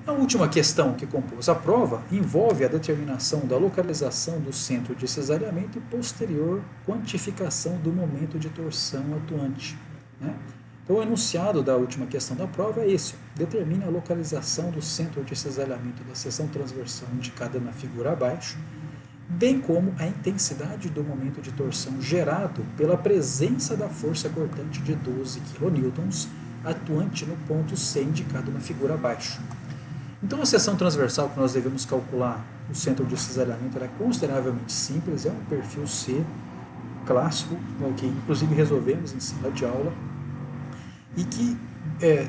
[SPEAKER 1] A última questão que compôs a prova envolve a determinação da localização do centro de cisalhamento e posterior quantificação do momento de torção atuante, né? Então, o enunciado da última questão da prova é esse: determine a localização do centro de cisalhamento da seção transversal indicada na figura abaixo, bem como a intensidade do momento de torção gerado pela presença da força cortante de 12 kN atuante no ponto C indicado na figura abaixo. Então, a seção transversal que nós devemos calcular o centro de cisalhamento é consideravelmente simples, é um perfil C clássico, que inclusive resolvemos em sala de aula, e que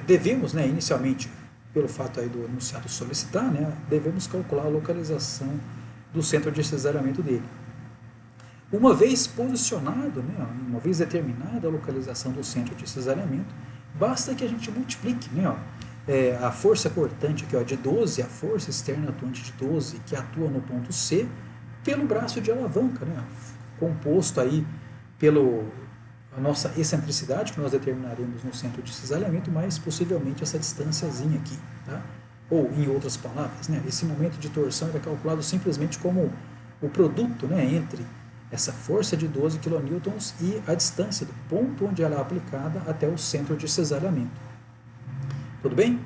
[SPEAKER 1] devemos, né, inicialmente, pelo fato aí do enunciado solicitar, né, devemos calcular a localização do centro de cisalhamento dele. Uma vez posicionado, né, uma vez determinada a localização do centro de cisalhamento, basta que a gente multiplique, né, a força cortante aqui, ó, de 12, a força externa atuante de 12, que atua no ponto C, pelo braço de alavanca, né, composto aí pela nossa excentricidade, que nós determinaremos no centro de cisalhamento, mais possivelmente essa distânciazinha aqui, tá? Ou, em outras palavras, né, esse momento de torção é calculado simplesmente como o produto, né, entre essa força de 12 kN e a distância do ponto onde ela é aplicada até o centro de cisalhamento. Tudo bem?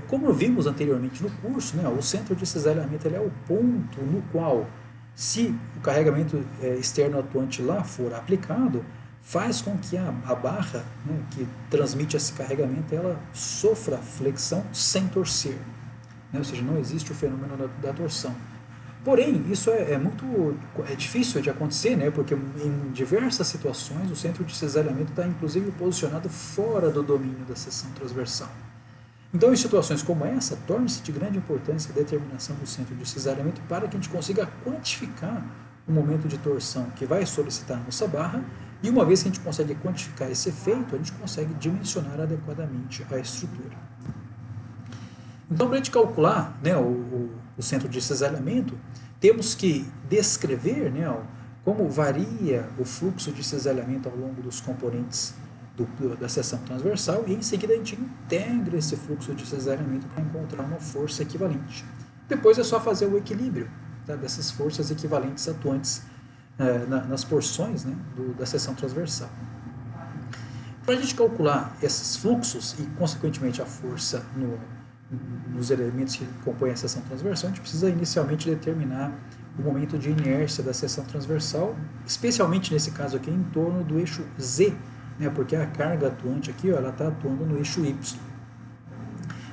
[SPEAKER 1] Como vimos anteriormente no curso, né, o centro de cisalhamento ele é o ponto no qual, se o carregamento externo atuante lá for aplicado, faz com que a barra, né, que transmite esse carregamento, ela sofra flexão sem torcer, né, ou seja, não existe o fenômeno da torção. Porém, isso é difícil de acontecer, né, porque em diversas situações o centro de cisalhamento está inclusive posicionado fora do domínio da seção transversal. Então, em situações como essa, torna-se de grande importância a determinação do centro de cisalhamento para que a gente consiga quantificar o momento de torção que vai solicitar a nossa barra, e uma vez que a gente consegue quantificar esse efeito, a gente consegue dimensionar adequadamente a estrutura. Então, para a gente calcular, né, o centro de cisalhamento, temos que descrever, né, como varia o fluxo de cisalhamento ao longo dos componentes da seção transversal, e em seguida a gente integra esse fluxo de cisalhamento para encontrar uma força equivalente. Depois é só fazer o equilíbrio, tá, dessas forças equivalentes atuantes nas porções, né, da seção transversal. Para a gente calcular esses fluxos e, consequentemente, a força nos elementos que compõem a seção transversal, a gente precisa inicialmente determinar o momento de inércia da seção transversal, especialmente nesse caso aqui em torno do eixo Z, né, porque a carga atuante aqui ela está atuando no eixo Y.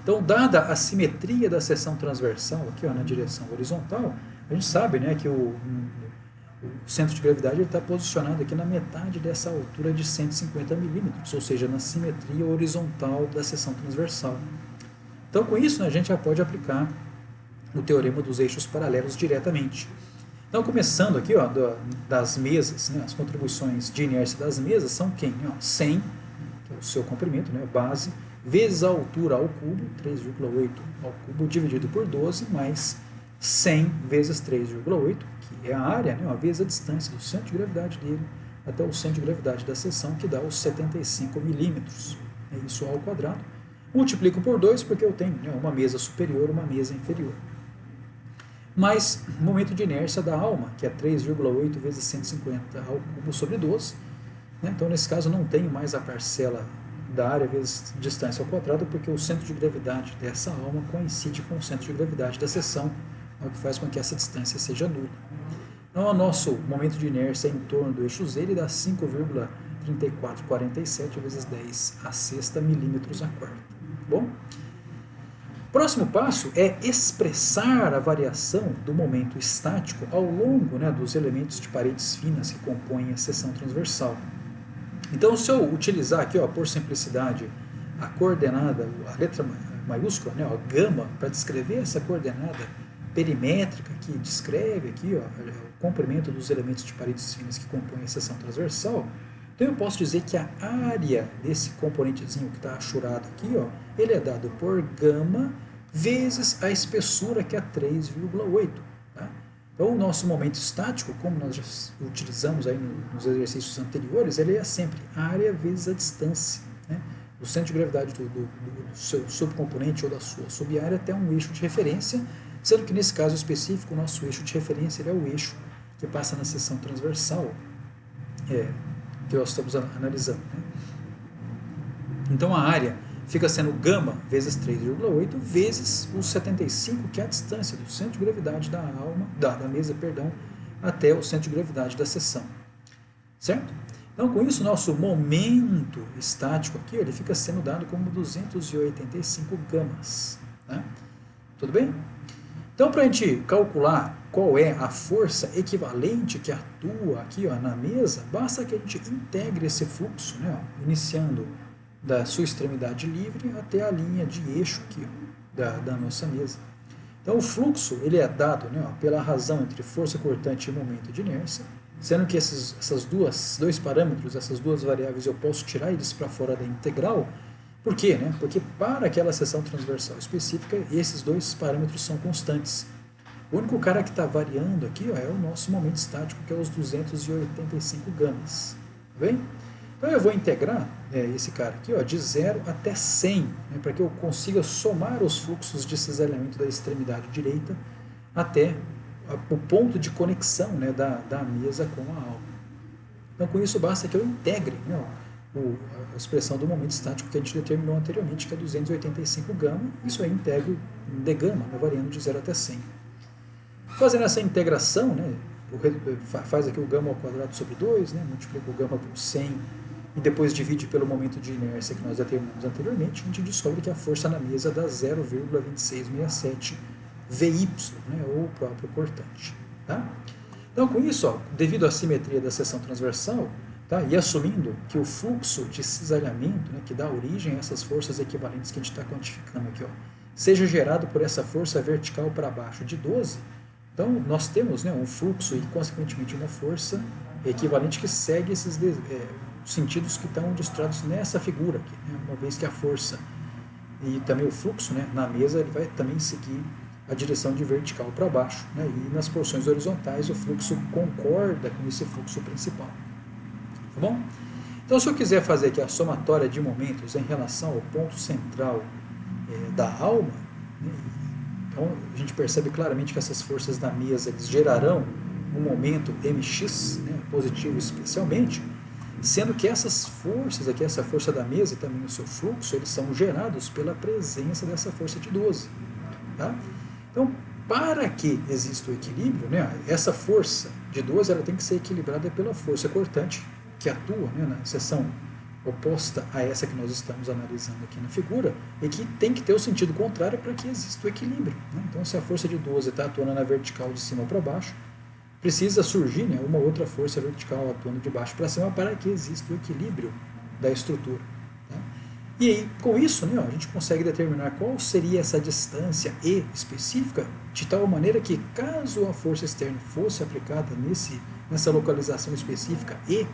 [SPEAKER 1] Então, dada a simetria da seção transversal aqui na direção horizontal, a gente sabe, né, que o centro de gravidade está posicionado aqui na metade dessa altura de 150 milímetros, ou seja, na simetria horizontal da seção transversal. Então, com isso, né, a gente já pode aplicar o teorema dos eixos paralelos diretamente. Então, começando aqui das mesas, né, as contribuições de inércia das mesas são quem? 100, que é o seu comprimento, né, base, vezes a altura ao cubo, 3,8 ao cubo, dividido por 12, mais 100 vezes 3,8, que é a área, né, vezes a distância do centro de gravidade dele até o centro de gravidade da seção, que dá os 75 milímetros. É isso ao quadrado. Multiplico por 2 porque eu tenho, né, uma mesa superior e uma mesa inferior. Mais momento de inércia da alma, que é 3,8 vezes 150 ao cubo sobre 12. Né? Então, nesse caso, não tenho mais a parcela da área vezes distância ao quadrado, porque o centro de gravidade dessa alma coincide com o centro de gravidade da seção, o que faz com que essa distância seja nula. Então, o nosso momento de inércia em torno do eixo Z, ele dá 5,3447 vezes 10 a sexta milímetros a quarta. Bom? Próximo passo é expressar a variação do momento estático ao longo, né, dos elementos de paredes finas que compõem a seção transversal. Então, se eu utilizar aqui, por simplicidade, a coordenada, a letra maiúscula, né, gama, para descrever essa coordenada perimétrica que descreve aqui o comprimento dos elementos de paredes finas que compõem a seção transversal, então eu posso dizer que a área desse componentezinho que está achurado aqui, ele é dado por gama vezes a espessura, que é 3,8. Tá? Então, o nosso momento estático, como nós já utilizamos aí nos exercícios anteriores, ele é sempre área vezes a distância, né? O centro de gravidade do seu subcomponente ou da sua subárea até um eixo de referência, sendo que nesse caso específico, o nosso eixo de referência ele é o eixo que passa na seção transversal, que nós estamos analisando. Né? Então, a área fica sendo gama vezes 3,8 vezes os 75, que é a distância do centro de gravidade da mesa, até o centro de gravidade da seção. Certo? Então, com isso, nosso momento estático aqui, ele fica sendo dado como 285 gamas. Né? Tudo bem? Então, para a gente calcular qual é a força equivalente que atua aqui na mesa, basta que a gente integre esse fluxo, né, iniciando da sua extremidade livre até a linha de eixo aqui da nossa mesa. Então, o fluxo ele é dado, né, pela razão entre força cortante e momento de inércia, sendo que esses dois parâmetros, essas duas variáveis, eu posso tirar eles para fora da integral. Por quê? Né? Porque para aquela seção transversal específica, esses dois parâmetros são constantes. O único cara que está variando aqui é o nosso momento estático, que é os 285 gamas. Tá bem? Então eu vou integrar esse cara aqui de 0 até 100, né, para que eu consiga somar os fluxos de cisalhamento da extremidade direita até o ponto de conexão, né, da mesa com a alma. Então com isso basta que eu integre, né, a expressão do momento estático que a gente determinou anteriormente, que é 285 gama, isso aí integro de gama, né, variando de 0 até 100. Fazendo essa integração, né, faz aqui o gama ao quadrado sobre 2, né, multiplica o gama por 100 e depois divide pelo momento de inércia que nós determinamos anteriormente, a gente descobre que a força na mesa dá 0,2667 VY, né, ou o próprio cortante. Tá? Então, com isso, devido à simetria da seção transversal, Tá? E assumindo que o fluxo de cisalhamento, né, que dá origem a essas forças equivalentes que a gente está quantificando aqui, ó, seja gerado por essa força vertical para baixo de 12, então nós temos, né, um fluxo e, consequentemente, uma força equivalente que segue esses sentidos que estão ilustrados nessa figura aqui, né, uma vez que a força e também o fluxo, né, na mesa ele vai também seguir a direção de vertical para baixo, né, e nas porções horizontais o fluxo concorda com esse fluxo principal. Tá bom? Então, se eu quiser fazer aqui a somatória de momentos em relação ao ponto central da alma, né, então a gente percebe claramente que essas forças da mesa eles gerarão um momento mx, né, positivo especialmente, sendo que essas forças aqui, essa força da mesa e também o seu fluxo, eles são gerados pela presença dessa força de 12. Tá? Então, para que exista o equilíbrio, né, essa força de 12 ela tem que ser equilibrada pela força cortante, que atua, né, na seção oposta a essa que nós estamos analisando aqui na figura, e que tem que ter o sentido contrário para que exista o equilíbrio. Né? Então, se a força de 12 está atuando na vertical de cima para baixo, precisa surgir, né, uma outra força vertical atuando de baixo para cima para que exista o equilíbrio da estrutura. Tá? E aí, com isso, né, a gente consegue determinar qual seria essa distância E específica, de tal maneira que, caso a força externa fosse aplicada nessa localização específica E,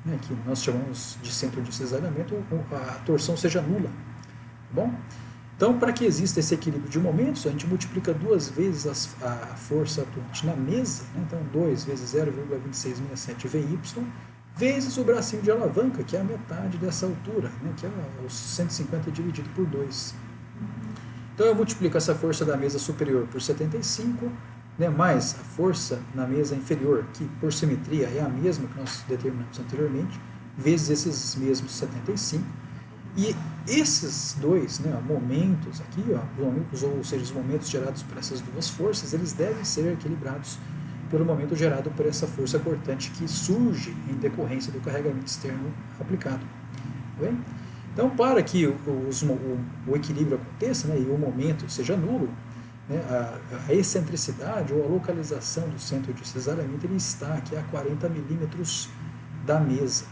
[SPEAKER 1] né, que nós chamamos de centro de cisalhamento, a torção seja nula. Tá bom? Então, para que exista esse equilíbrio de momentos, a gente multiplica 2 vezes a força atuante na mesa, né? Então 2 vezes 0,2667 VY, vezes o bracinho de alavanca, que é a metade dessa altura, né? Que é os 150 dividido por 2. Então eu multiplico essa força da mesa superior por 75, né, mais a força na mesa inferior, que por simetria é a mesma que nós determinamos anteriormente, vezes esses mesmos 75. E esses dois, né, momentos aqui, ó, ou seja, os momentos gerados por essas duas forças, eles devem ser equilibrados pelo momento gerado por essa força cortante que surge em decorrência do carregamento externo aplicado. Tá bem? Então, para que o equilíbrio aconteça, né, e o momento seja nulo, né, a excentricidade ou a localização do centro de cisalhamento ele está aqui a 40 milímetros da mesa.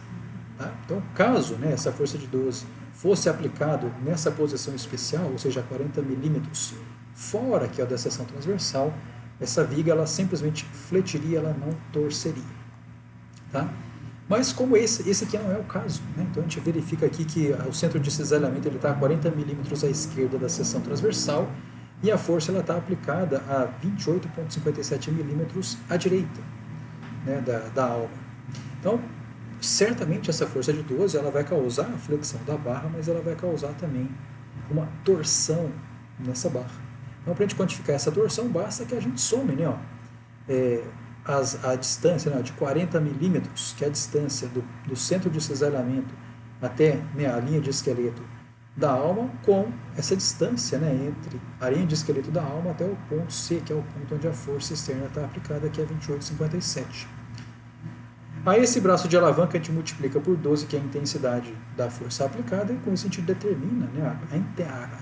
[SPEAKER 1] Tá? Então, caso, né, essa força de 12 fosse aplicado nessa posição especial, ou seja, 40 milímetros fora aqui, ó, da seção transversal, essa viga ela simplesmente fletiria, ela não torceria. Tá? Mas como esse aqui não é o caso, né? Então a gente verifica aqui que o centro de cisalhamento está a 40 milímetros à esquerda da seção transversal e a força está aplicada a 28,57 milímetros à direita, né, da alma. Então, certamente essa força de 12 ela vai causar a flexão da barra, mas ela vai causar também uma torção nessa barra. Então, para a gente quantificar essa torção, basta que a gente some, né, ó, a distância, né, de 40 milímetros, que é a distância do centro de cisalhamento até, né, a linha de esqueleto da alma, com essa distância, né, entre a linha de esqueleto da alma até o ponto C, que é o ponto onde a força externa está aplicada, que é 28,57. A esse braço de alavanca a gente multiplica por 12, que é a intensidade da força aplicada, e com isso a gente determina, né, a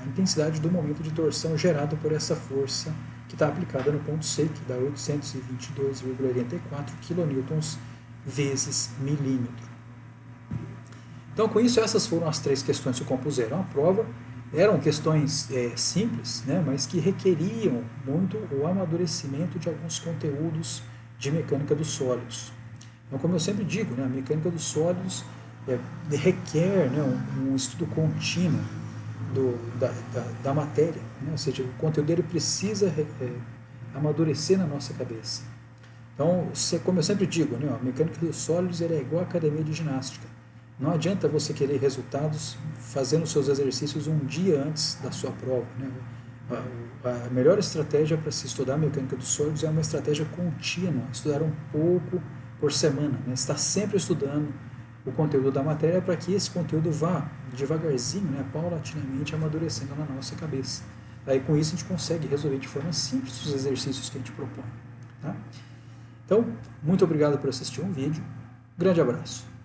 [SPEAKER 1] intensidade do momento de torção gerado por essa força que está aplicada no ponto C, que dá 822,84 kN vezes milímetro. Então, com isso, essas foram as 3 questões que compuseram a prova. Eram questões simples, né, mas que requeriam muito o amadurecimento de alguns conteúdos de mecânica dos sólidos. Então, como eu sempre digo, né, a mecânica dos sólidos requer, né, um estudo contínuo da matéria, né, ou seja, o conteúdo dele precisa amadurecer na nossa cabeça. Então, como eu sempre digo, né, a mecânica dos sólidos é igual à academia de ginástica. Não adianta você querer resultados fazendo seus exercícios um dia antes da sua prova. Né? A melhor estratégia para se estudar a mecânica dos sólidos é uma estratégia contínua, estudar um pouco por semana, né? Estar sempre estudando o conteúdo da matéria para que esse conteúdo vá devagarzinho, né, paulatinamente amadurecendo na nossa cabeça. Aí com isso a gente consegue resolver de forma simples os exercícios que a gente propõe. Tá? Então, muito obrigado por assistir um vídeo. Grande abraço.